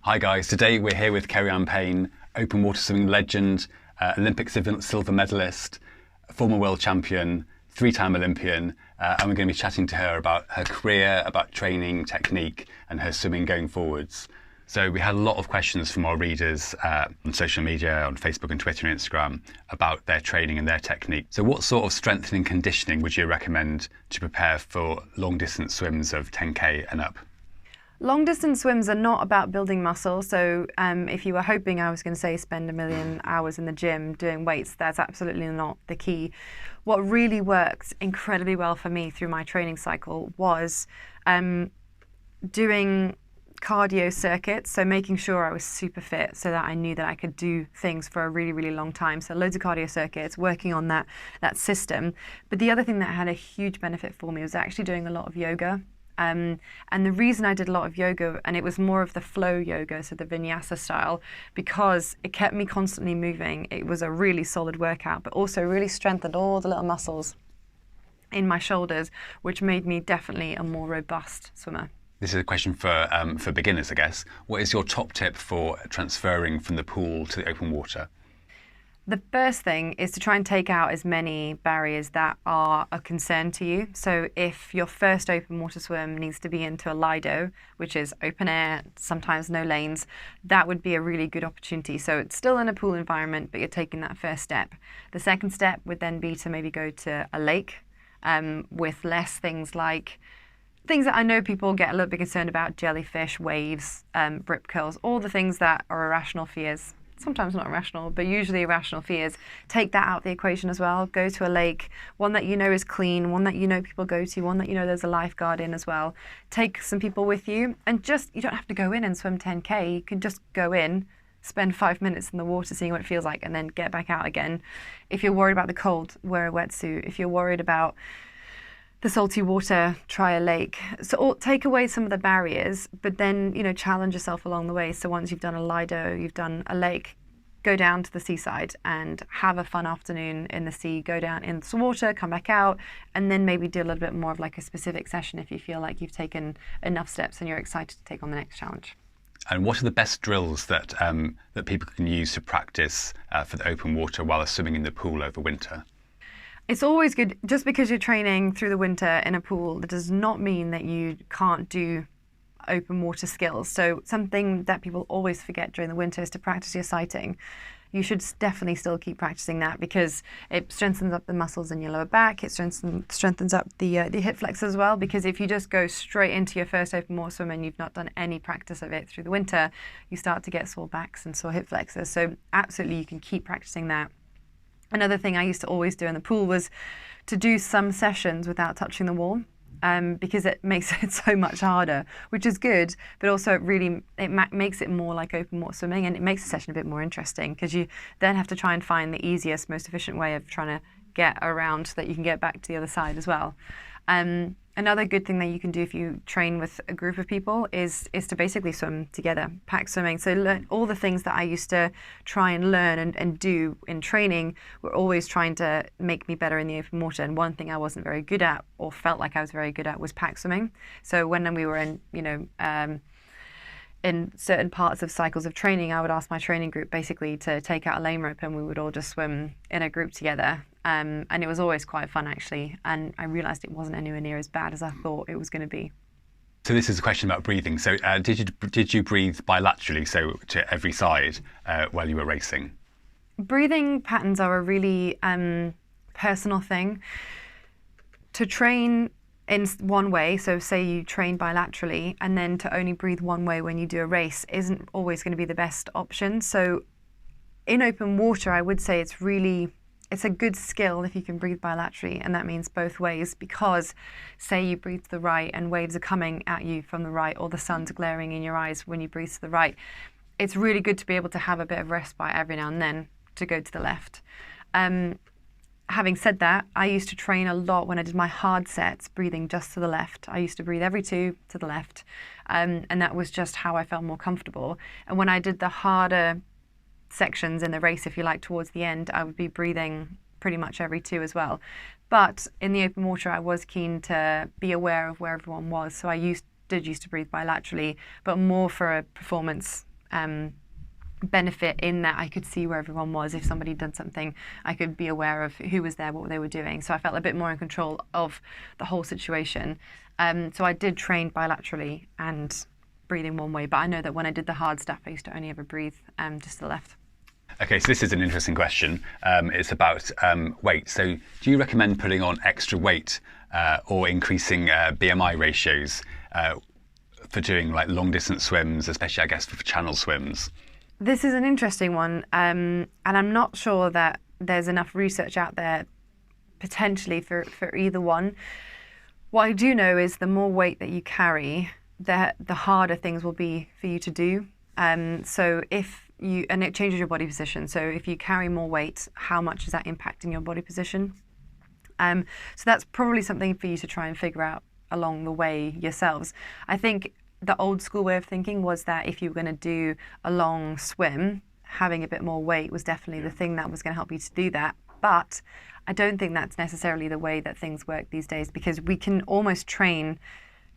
Hi guys, today we're here with Keri-anne Payne, open water swimming legend, Olympic silver medalist, former world champion, three-time Olympian, and we're going to be chatting to her about her career, about training, technique, and her swimming going forwards. So we had a lot of questions from our readers on social media, on Facebook and Twitter and Instagram, about their training and their technique. So what sort of strengthening and conditioning would you recommend to prepare for long-distance swims of 10K and up? Long distance swims are not about building muscle. So if you were hoping I was going to say spend 1 million hours in the gym doing weights, that's absolutely not the key. What really worked incredibly well for me through my training cycle was doing cardio circuits, so making sure I was super fit so that I knew that I could do things for a really, really long time. So loads of cardio circuits, working on that system. But the other thing that had a huge benefit for me was actually doing a lot of yoga. And the reason I did a lot of yoga, and it was more of the flow yoga, so the vinyasa style, because it kept me constantly moving. It was a really solid workout, but also really strengthened all the little muscles in my shoulders, which made me definitely a more robust swimmer. This is a question for beginners, I guess. What is your top tip for transferring from the pool to the open water? The first thing is to try and take out as many barriers that are a concern to you. So if your first open water swim needs to be into a Lido, which is open air, sometimes no lanes, that would be a really good opportunity. So it's still in a pool environment, but you're taking that first step. The second step would then be to maybe go to a lake with less things like things that I know people get a little bit concerned about: jellyfish, waves, rip curls, all the things that are irrational fears. Sometimes not irrational, but usually irrational fears. Take that out of the equation as well. Go to a lake, one that you know is clean, one that you know people go to, one that you know there's a lifeguard in as well. Take some people with you, and you don't have to go in and swim 10K. You can just go in, spend 5 minutes in the water seeing what it feels like, and then get back out again. If you're worried about the cold, wear a wetsuit. If you're worried about the salty water, try a lake. So take away some of the barriers, but then, challenge yourself along the way. So once you've done a Lido, you've done a lake, go down to the seaside and have a fun afternoon in the sea. Go down in the water, come back out, and then maybe do a little bit more of like a specific session if you feel like you've taken enough steps and you're excited to take on the next challenge. And what are the best drills that people can use to practice for the open water while they're swimming in the pool over winter? It's always good. Just because you're training through the winter in a pool, that does not mean that you can't do open water skills. So something that people always forget during the winter is to practice your sighting. You should definitely still keep practicing that because it strengthens up the muscles in your lower back. It strengthens up the hip flexors as well, because if you just go straight into your first open water swim and you've not done any practice of it through the winter, you start to get sore backs and sore hip flexors. So absolutely you can keep practicing that. Another thing I used to always do in the pool was to do some sessions without touching the wall, because it makes it so much harder, which is good, but also it makes it more like open water swimming, and it makes the session a bit more interesting because you then have to try and find the easiest, most efficient way of trying to get around so that you can get back to the other side as well. Another good thing that you can do if you train with a group of people is to basically swim together, pack swimming. So learn all the things that I used to try and learn and do in training were always trying to make me better in the open water. And one thing I wasn't very good at, or felt like I was very good at, was pack swimming. So when we were in certain parts of cycles of training, I would ask my training group basically to take out a lane rope and we would all just swim in a group together. And it was always quite fun, actually. And I realised it wasn't anywhere near as bad as I thought it was going to be. So this is a question about breathing. So did you breathe bilaterally, so to every side, while you were racing? Breathing patterns are a really personal thing. To train in one way, so say you train bilaterally, and then to only breathe one way when you do a race isn't always going to be the best option. So in open water, I would say it's a good skill if you can breathe bilaterally, and that means both ways, because say you breathe to the right and waves are coming at you from the right, or the sun's glaring in your eyes when you breathe to the right. It's really good to be able to have a bit of respite every now and then to go to the left. Having said that, I used to train a lot when I did my hard sets, breathing just to the left. I used to breathe every 2 to the left, and that was just how I felt more comfortable. And when I did the harder sections in the race, if you like, towards the end, I would be breathing pretty much every 2 as well. But in the open water, I was keen to be aware of where everyone was, so I did used to breathe bilaterally, but more for a performance benefit in that I could see where everyone was. If somebody did something, I could be aware of who was there, what they were doing. So I felt a bit more in control of the whole situation. So I did train bilaterally and breathing one way, but I know that when I did the hard stuff, I used to only ever breathe just to the left. Okay, so this is an interesting question. It's about weight. So do you recommend putting on extra weight or increasing BMI ratios for doing like long distance swims, especially I guess for channel swims? This is an interesting one, and I'm not sure that there's enough research out there potentially for either one. What I do know is the more weight that you carry, the harder things will be for you to do. So and it changes your body position. So if you carry more weight, how much is that impacting your body position? So that's probably something for you to try and figure out along the way yourselves. I think the old school way of thinking was that if you were going to do a long swim, having a bit more weight was definitely the thing that was going to help you to do that. But I don't think that's necessarily the way that things work these days, because we can almost train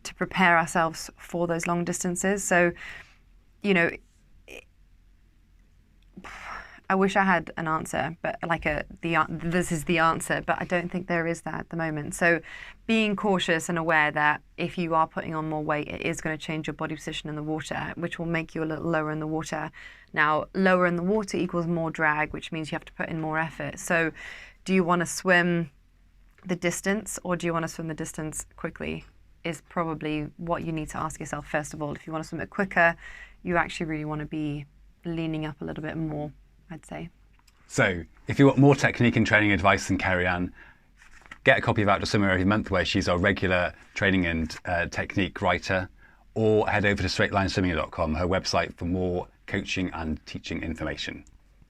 to prepare ourselves for those long distances. So, I wish I had an answer, but this is the answer, but I don't think there is that at the moment. So being cautious and aware that if you are putting on more weight, it is going to change your body position in the water, which will make you a little lower in the water. Now, lower in the water equals more drag, which means you have to put in more effort. So do you want to swim the distance, or do you want to swim the distance quickly, is probably what you need to ask yourself first of all. If you want to swim it quicker, you actually really want to be leaning up a little bit more, I'd say. So if you want more technique and training advice than Keri-anne, get a copy of Out to Swimmer every month, where she's our regular training and technique writer, or head over to straightlineswimming.com, her website, for more coaching and teaching information.